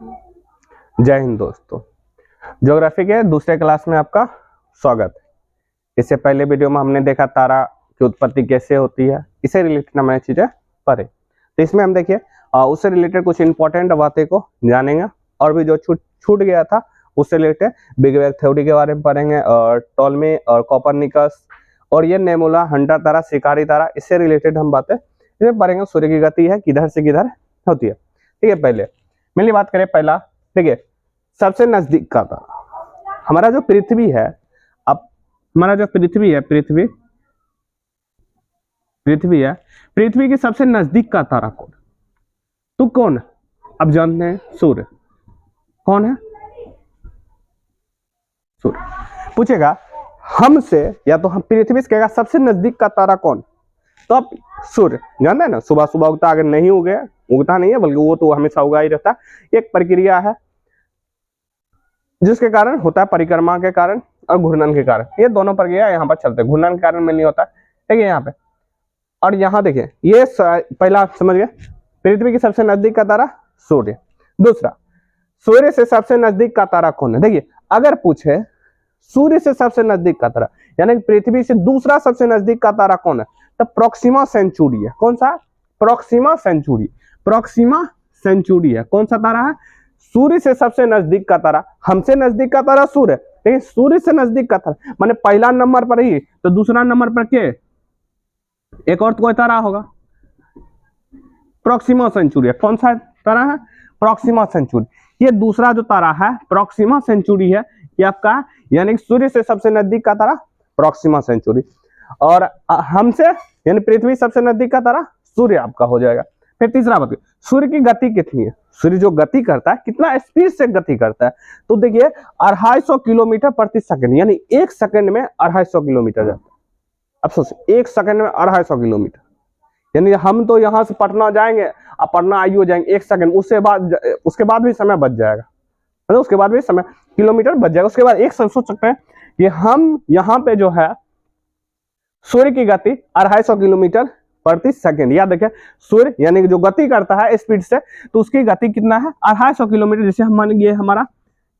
जय हिंद दोस्तों। ज्योग्राफी के दूसरे क्लास में आपका स्वागत है। इससे पहले वीडियो में हमने देखा तारा की उत्पत्ति कैसे होती है, इससे रिलेटेड हमें चीजें पढ़े। तो इसमें हम देखिए उससे रिलेटेड कुछ इंपॉर्टेंट बातें को जानेंगे और भी जो छूट गया था उससे रिलेटेड बिग बैंग थ्योरी के बारे में पढ़ेंगे और टॉलमी और कोपरनिकस और ये नेबुला, हंटर तारा, शिकारी तारा, इससे रिलेटेड हम बातें इसमें पढ़ेंगे। सूर्य की गति है किधर से किधर होती है। ठीक है, पहले मेरी बात करें पहला, देखिए सबसे नजदीक का तारा हमारा जो पृथ्वी है। अब हमारा जो पृथ्वी है, पृथ्वी के सबसे नजदीक का तारा कौन? तो कौन? अब जानते हैं सूर्य। कौन है? सूर्य। पूछेगा हमसे या तो हम पृथ्वी से कहेगा सबसे नजदीक का तारा कौन, तो अब सूर्य जानते हैं ना। सुबह सुबह उगता, अगर नहीं उगता नहीं है बल्कि वो तो हमेशा उगा ही रहता है। एक प्रक्रिया है जिसके कारण होता है परिक्रमा के कारण और घूर्णन के कारण। ये दोनों प्रक्रिया यहाँ पर चलते हैं। घूर्णन के कारण में नहीं होता है, ठीक है यहाँ पे। और यहाँ देखिए ये पहला समझ गए, पृथ्वी के सबसे नजदीक का तारा सूर्य। दूसरा, सूर्य से सबसे नजदीक का तारा कौन है? देखिए अगर पूछे सूर्य से सबसे नजदीक का तारा यानी पृथ्वी से दूसरा सबसे नजदीक का तारा कौन है, तो प्रोक्सिमा सेंचुरी है। कौन सा? प्रोक्सिमा सेंचुरी है। कौन सा तारा है? सूर्य से सबसे नजदीक का तारा। हमसे नजदीक का तारा सूर्य, लेकिन सूर्य से नजदीक का तारा माने पहला नंबर पर ही, तो दूसरा नंबर पर के एक और कोई तारा होगा, प्रोक्सिमा सेंचुरी है। कौन सा तारा है? Proxima Centauri. ये दूसरा जो तारा है प्रोक्सिमा सेंचुरी है, ये आपका यानी सूर्य से सबसे नजदीक का तारा प्रोक्सिमा सेंचुरी। और हमसे यानी पृथ्वी सबसे नजदीक का तारा सूर्य आपका हो जाएगा। फिर तीसरा बात, सूर्य की गति कितनी है? सूर्य जो गति करता है कितना स्पीड से गति करता है, तो देखिए 250 किलोमीटर प्रति सेकंड, यानी एक सेकंड में 250 किलोमीटर जाता है। अब सोचिए एक सेकंड में 250 किलोमीटर, यानी हम तो यहाँ से पटना जाएंगे और पटना आइयो जाएंगे एक सेकंड, उसके बाद भी समय बच जाएगा, मतलब उसके बाद भी समय किलोमीटर बच जाएगा। उसके बाद एक सोच सकते हैं कि हम यहाँ पे जो है सूर्य की गति 250 किलोमीटर प्रति सेकंड। याद रखिए सूर्य यानी जो गति करता है स्पीड से, तो उसकी गति कितना है? 250 किलोमीटर। जैसे हम मान लीजिए हमारा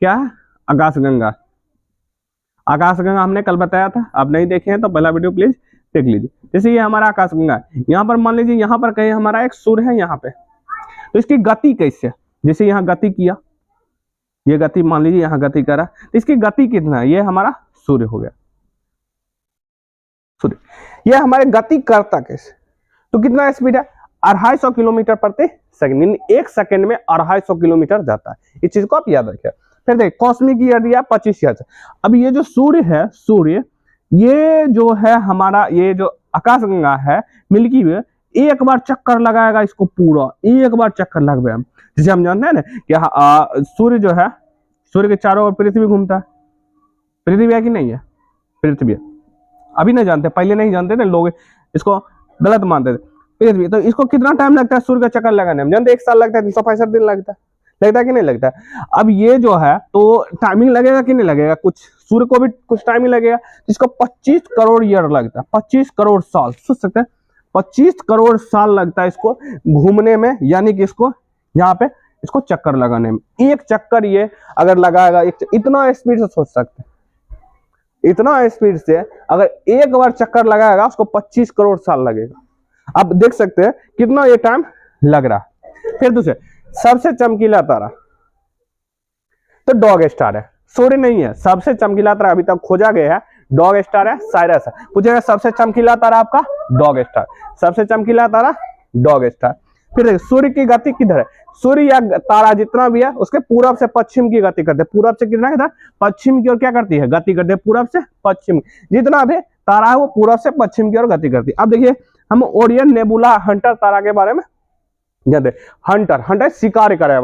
क्या है, आकाशगंगा हमने कल बताया था, आप नहीं देखे हैं तो पहला वीडियो प्लीज देख लीजिए। जैसे ये हमारा आकाशगंगा है, यहाँ पर मान लीजिए यहाँ पर कहीं हमारा एक सूर्य है यहाँ पे, तो इसकी गति कैसे? जैसे यहाँ गति किया, ये गति मान लीजिए यहाँ गति करा, तो इसकी गति कितना है? ये हमारा सूर्य हो गया। सूर्य ये हमारे गति करता कैसे, तो कितना स्पीड है? 250 किलोमीटर प्रति सेकंड, एक सेकंड में 250 किलोमीटर जाता है। इस चीज को आप याद रखिए। फिर देखिए कॉस्मिक ईयर दिया 25,000। अब ये जो सूर्य है, ये जो है हमारा, ये जो आकाशगंगा है मिल्की वे, एक बार चक्कर लगाएगा इसको, पूरा एक बार चक्कर लगवाए हम। जैसे हम जानते हैं ना कि सूर्य जो है, सूर्य के चारों ओर पृथ्वी घूमता है। पृथ्वी है कि नहीं है? पृथ्वी है। अभी नहीं जानते, पहले नहीं जानते थे लोग, इसको गलत मानते थे। पृथ्वी, तो इसको कितना टाइम लगता है सूर्य का चक्कर लगाने में? जानते 1 साल लगता है, 365 दिन लगता है कि नहीं लगता है? अब ये जो है तो टाइमिंग लगेगा कि नहीं लगेगा? कुछ सूर्य को भी कुछ टाइमिंग लगेगा। इसको 25 करोड़ ईयर लगता है, 25 करोड़ साल। सोच सकते हैं 25 करोड़ साल लगता है इसको घूमने में, यानी कि इसको यहाँ पे इसको चक्कर लगाने में। एक चक्कर ये अगर लगाएगा, इतना स्पीड से सोच सकते हैं, इतना स्पीड से अगर एक बार चक्कर लगाएगा उसको 25 करोड़ साल लगेगा। अब देख सकते हैं कितना ये टाइम लग रहा है। फिर दूसरे सबसे चमकीला तारा तो डॉग स्टार है, सूर्य नहीं है। सबसे चमकीला तारा अभी तक खोजा गया है डॉग स्टार है, साइरस है। पूछेगा सबसे चमकीला तारा आपका डॉग स्टार, सबसे चमकीला तारा डॉग स्टार। फिर देखिए सूर्य की गति किधर है? सूर्य या तारा जितना भी है उसके पूरब से पश्चिम की गति करते हैं। पूरब से कितना किधर? पश्चिम की ओर क्या करती है? गति करते हैं। पूरब से पश्चिम, जितना भी तारा है वो पूरब से पश्चिम की ओर गति करती है। अब देखिए हम ओरियन नेबुला हंटर तारा के बारे में जानते हैं। हंटर शिकार करे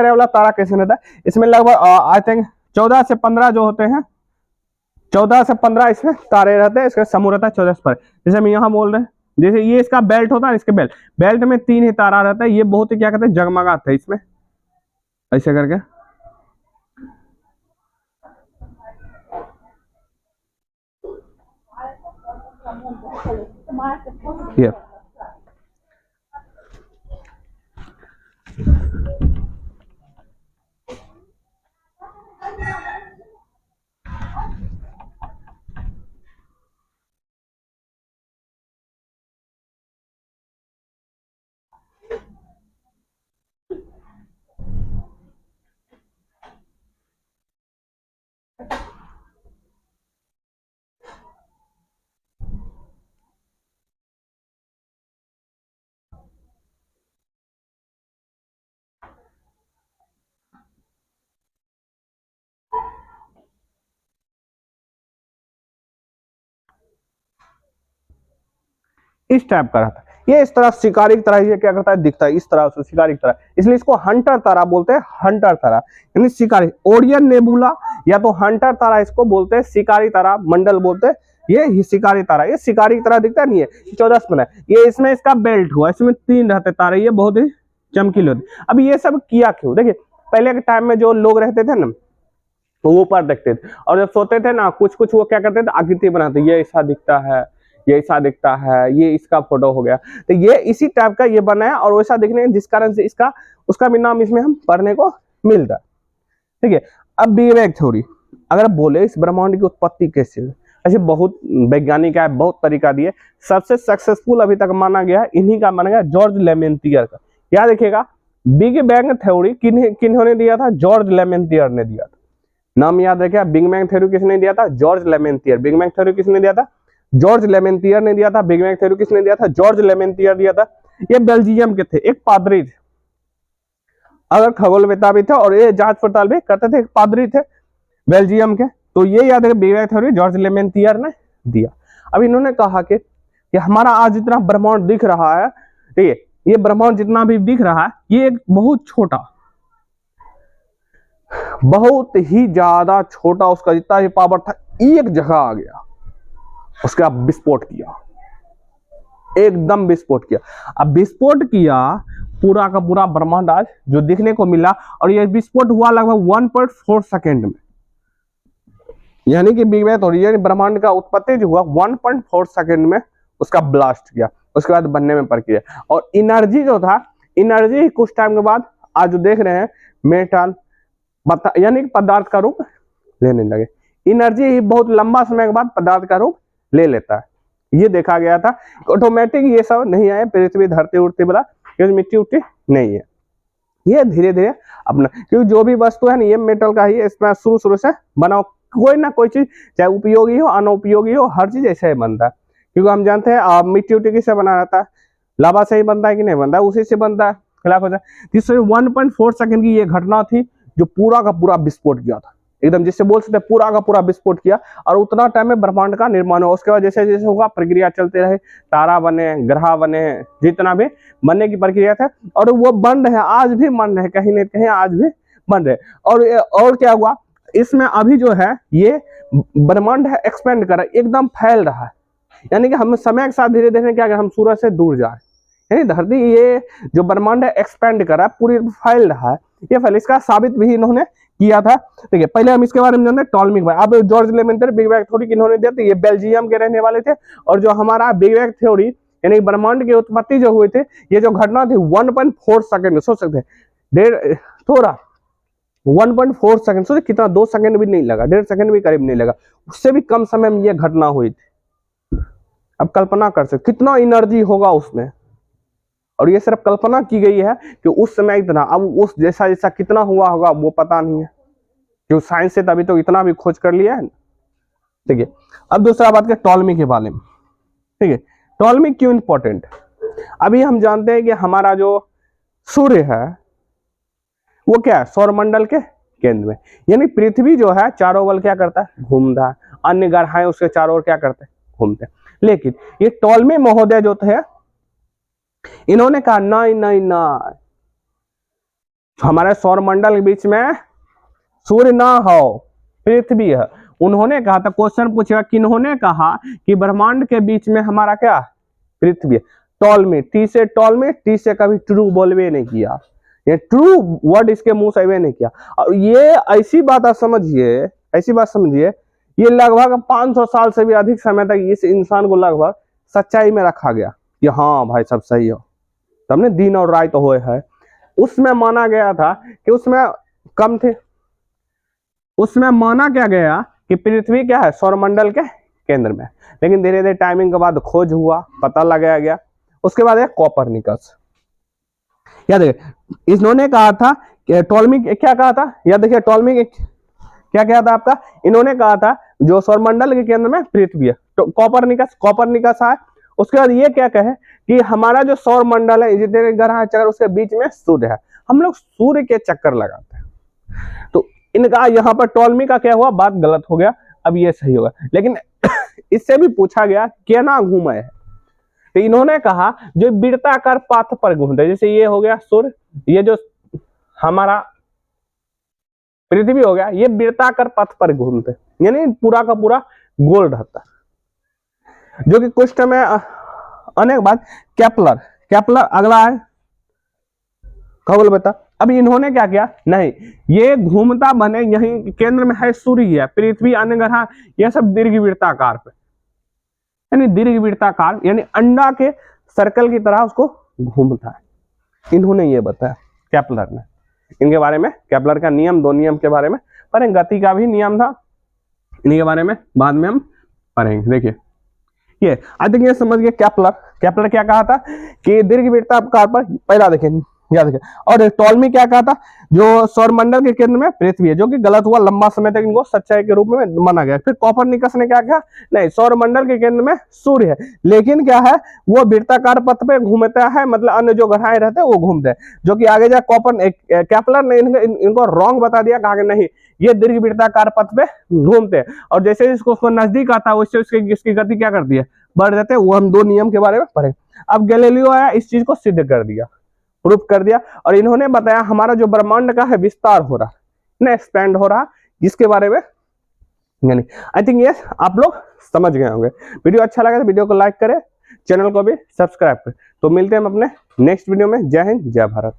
वाला तारा कैसे रहता है? इसमें लगभग आई थिंक 14 से 15 जो होते हैं, 14 से 15 इसमें तारे रहते हैं। इसका समूह रहता है 14 से 15। जैसे हम यहाँ बोल रहे हैं, जैसे ये इसका बेल्ट होता है, इसके बेल्ट में 3 ही तारा रहता है। ये बहुत ही क्या कहते हैं, जगमगाते हैं इसमें ऐसे करके। ये इस टाइप का रहता है। ये इस तरह शिकारी की तरह ये क्या करता है, दिखता है इस तरह से, शिकारी की तरह, इसलिए इसको हंटर तारा बोलते हैं, हंटर तारा यानी शिकारी। ओरियन नेबुला या तो हंटर तारा इसको बोलते हैं, शिकारी तारा मंडल बोलते हैं। ये शिकारी तारा, ये शिकारी की तरह दिखता नहीं है, 14 में ये, इसमें इसका बेल्ट हुआ, इसमें 3 रहते तारे, ये बहुत ही चमकीले होते। अब ये सब किया क्यों, देखिए पहले के टाइम में जो लोग रहते थे ना, वो ऊपर देखते थे, और जब सोते थे ना कुछ कुछ वो क्या करते थे, आकृति बनाते, ये ऐसा दिखता है, ये ऐसा दिखता है, ये इसका फोटो हो गया, तो ये इसी टाइप का ये बनाया और वैसा दिखने जिस कारण से इसका उसका भी नाम इसमें हम पढ़ने को मिलता है। ठीक है, अब बिग बैंग थ्योरी अगर बोले इस ब्रह्मांड की उत्पत्ति कैसे हुई, ऐसे बहुत वैज्ञानिक है, बहुत तरीका दिए, सबसे सक्सेसफुल अभी तक माना गया इन्हीं का माना गया, जॉर्ज लेमेंटियर का। याद रखिएगा, बिग बैंग थ्योरी किन्होंने दिया था, जॉर्ज लेमेंटियर ने दिया था। नाम याद रखिए, बिग बैंग थ्योरी किसने दिया था, जॉर्ज लेमेंटियर। बिग बैंग थ्योरी किसने दिया था, जॉर्ज लेमेंटियर ने दिया था। बिग बैंग थ्योरी किसने दिया था, जॉर्ज लेमेंटियर दिया था। ये बेल्जियम के थे, एक पादरी थे, अगर खगोलवेत्ता भी थे और ये जांच पड़ताल भी करते थे, एक पादरी थे बेल्जियम के। तो ये याद है, बिग बैंग थ्योरी जॉर्ज लेमेंटियर ने दिया। अब इन्होंने कहा कि हमारा आज जितना ब्रह्मांड दिख रहा है, ठीक है, ये ब्रह्मांड जितना भी दिख रहा है, ये एक बहुत छोटा, बहुत ही ज्यादा छोटा, उसका जितना भी पावर था एक जगह आ गया, उसके बाद विस्फोट किया, एकदम विस्फोट किया। अब विस्फोट किया, पूरा का पूरा ब्रह्मांड आज जो दिखने को मिला, और ये विस्फोट हुआ लगभग 1.4 सेकेंड में, यानी कि बिग बैंग थ्योरी ब्रह्मांड का उत्पत्ति जो हुआ 1.4 सेकेंड में उसका ब्लास्ट किया, उसके बाद बनने में प्रक्रिया। और एनर्जी जो था, एनर्जी कुछ टाइम के बाद आज जो देख रहे हैं मेटल यानी कि पदार्थ का रूप लेने लगे। एनर्जी ही बहुत लंबा समय के बाद पदार्थ का रूप ले लेता है, ये देखा गया था। ऑटोमेटिक ये सब नहीं आए, पृथ्वी धरती उड़ती वाला, क्योंकि मिट्टी उट्टी नहीं है, ये धीरे धीरे अपना, क्योंकि जो भी वस्तु है ना ये मेटल का ही, इसमें शुरू से बना कोई ना कोई चीज, चाहे उपयोगी हो अनुपयोगी हो, हर चीज ऐसे ही बनता है। क्योंकि हम जानते हैं मिट्टी उट्टी किससे बना रहता है, लावा से ही बनता है कि नहीं बनता है, उसी से बनता है, खिलाफ होता है। जिससे 1.4 सेकंड की ये घटना थी जो पूरा का पूरा विस्फोट किया था, एकदम जिससे बोल सकते पूरा का पूरा विस्फोट किया, और उतना टाइम में ब्रह्मांड का निर्माण हुआ। उसके बाद जैसे जैसे होगा प्रक्रिया चलते रहे, तारा बने, ग्रह बने, जितना भी बनने की प्रक्रिया था, और वो बन रहे, आज भी बन रहे, कहीं न कहीं आज भी बन रहे। और क्या हुआ, इसमें अभी जो है ये ब्रह्मांड है एक्सपेंड कर रहा है, एकदम फैल रहा है, यानी कि हम समय के साथ धीरे धीरे क्या हम सूरज से दूर जा रहे हैं, यानी धरती ये जो ब्रह्मांड है एक्सपेंड कर रहा है, पूरी फैल रहा है, ये फैल, इसका साबित भी इन्होंने किया था। ठीक है, पहले हम इसके बारे में जानते हैं टॉलमी के बारे में। अब जॉर्ज लेमेंटियर बिग बैंग थ्योरी किन्होंने दिया था, ये बेल्जियम के रहने वाले थे। और जो हमारा बिग बैंग थ्योरी यानी ब्रह्मांड की उत्पत्ति जो हुई थे, ये जो घटना थी 1.4 सेकंड में, सोच सकते हैं, डेढ़ थोड़ा 1.4 सेकंड, सोचिए कितना, 2 सेकंड भी नहीं लगा, 1.5 सेकंड भी करीब नहीं लगा, उससे भी कम समय में ये घटना हुई थी। अब कल्पना कर सकते कितना एनर्जी होगा उसमें, और ये सिर्फ कल्पना की गई है कि उस समय इतना, अब उस जैसा जैसा कितना हुआ होगा वो पता नहीं है, क्योंकि साइंस से तभी तो इतना भी खोज कर लिया है। ठीक है, अब दूसरा बात है टॉलमी के बारे में। ठीक है, टॉलमी क्यों इंपॉर्टेंट, अभी हम जानते हैं कि हमारा जो सूर्य है वो क्या है, सौरमंडल के केंद्र में, यानी पृथ्वी जो है चारों ओर क्या करता है, घूमता है, अन्य ग्रह उसके चारों ओर क्या करते हैं, घूमते हैं। लेकिन ये टॉलमी महोदय जो थे, इन्होंने कहा नहीं नहीं नहीं, हमारे सौरमंडल के बीच में सूर्य ना हो, पृथ्वी है। उन्होंने कहा था, क्वेश्चन पूछेगा किन्होंने कहा कि ब्रह्मांड के बीच में हमारा क्या, पृथ्वी है। टॉलमी, टी से टॉलमी, टी से कभी ट्रू बोलवे नहीं किया, ये ट्रू वर्ड इसके मुंह से नहीं किया। और ये ऐसी बात आप समझिए, ऐसी बात समझिए, ये लगभग 500 साल से भी अधिक समय तक इस इंसान को लगभग सच्चाई में रखा गया कि हाँ भाई सब सही हो, तब दिन और रात हुए है। उसमें माना गया था कि उसमें कम थे, उसमें माना क्या गया कि पृथ्वी क्या है, सौरमंडल के केंद्र में। लेकिन धीरे धीरे टाइमिंग के बाद खोज हुआ, पता लगाया गया। उसके बाद एक कोपरनिकस, याद देखिए, इन्होंने कहा था कि टॉलमी क्या कहा था, याद देखिए टॉलमी क्या कहा था आपका, इन्होंने कहा था जो सौरमंडल के केंद्र में पृथ्वी है, तो कोपरनिकस है। उसके बाद ये क्या कहे कि हमारा जो सौरमंडल है, जितने ग्रह चक्कर उसके बीच में सूर्य है, हम लोग सूर्य के चक्कर लगाते हैं। तो इनका यहाँ पर टॉलमी का क्या हुआ, बात गलत हो गया, अब ये सही होगा। लेकिन इससे भी पूछा गया केना घूमे है, तो इन्होंने कहा जो वृत्ताकार पथ पर घूमते हैं, जैसे ये हो गया सूर्य, ये जो हमारा पृथ्वी हो गया, ये वृत्ताकार पथ पर घूमते हैं, यानी पूरा का पूरा गोल रहता है। जो कि क्वेश्चन में अनेक बार केपलर अगला है खगोल बता। अब इन्होंने क्या किया, नहीं ये घूमता बने यही केंद्र में है सूर्य है, पृथ्वी अन्य ग्रह यह सब दीर्घवृत्ताकार पे, यानी दीर्घवृत्ताकार यानी अंडा के सर्कल की तरह उसको घूमता है। इन्होंने ये बताया केपलर ने, इनके बारे में केपलर का नियम, दो नियम के बारे में पढ़ेंगे, गति का भी नियम था, इनके बारे में बाद में हम पढ़ेंगे। देखिए ये आज तक ये समझ गए केपलर क्या कहा था कि दीर्घवृत्ताकार पर, पहला देखें याद रखें। और टॉलमी क्या कहा था, जो सौरमंडल के केंद्र में पृथ्वी है, जो कि गलत हुआ, लंबा समय तक इनको सच्चाई के रूप में माना गया। फिर कोपरनिकस ने क्या कहा, नहीं सौरमंडल के केंद्र में सूर्य है, लेकिन क्या है वो वृत्ताकार पथ पे घूमता है, मतलब अन्य जो ग्रह रहते हैं वो घूमते हैं, जो कि आगे जा केपलर ने इनको रॉन्ग बता दिया, कहा कि नहीं ये दीर्घवृत्ताकार पथ पे घूमते हैं, और जैसे इसको नजदीक आता है वैसे इसकी गति क्या करती है, बढ़ जाते हैं। वो हम दो नियम के बारे में पढ़ेंगे। अब गैलीलियो आया, इस चीज को सिद्ध कर दिया, प्रूफ कर दिया, और इन्होंने बताया हमारा जो ब्रह्मांड का है विस्तार हो रहा है, एक्सपेंड हो रहा, जिसके बारे में यानी आई थिंक ये आप लोग समझ गए होंगे। वीडियो अच्छा लगा तो वीडियो को लाइक करें, चैनल को भी सब्सक्राइब करें। तो मिलते हैं हम अपने नेक्स्ट वीडियो में। जय हिंद, जय भारत।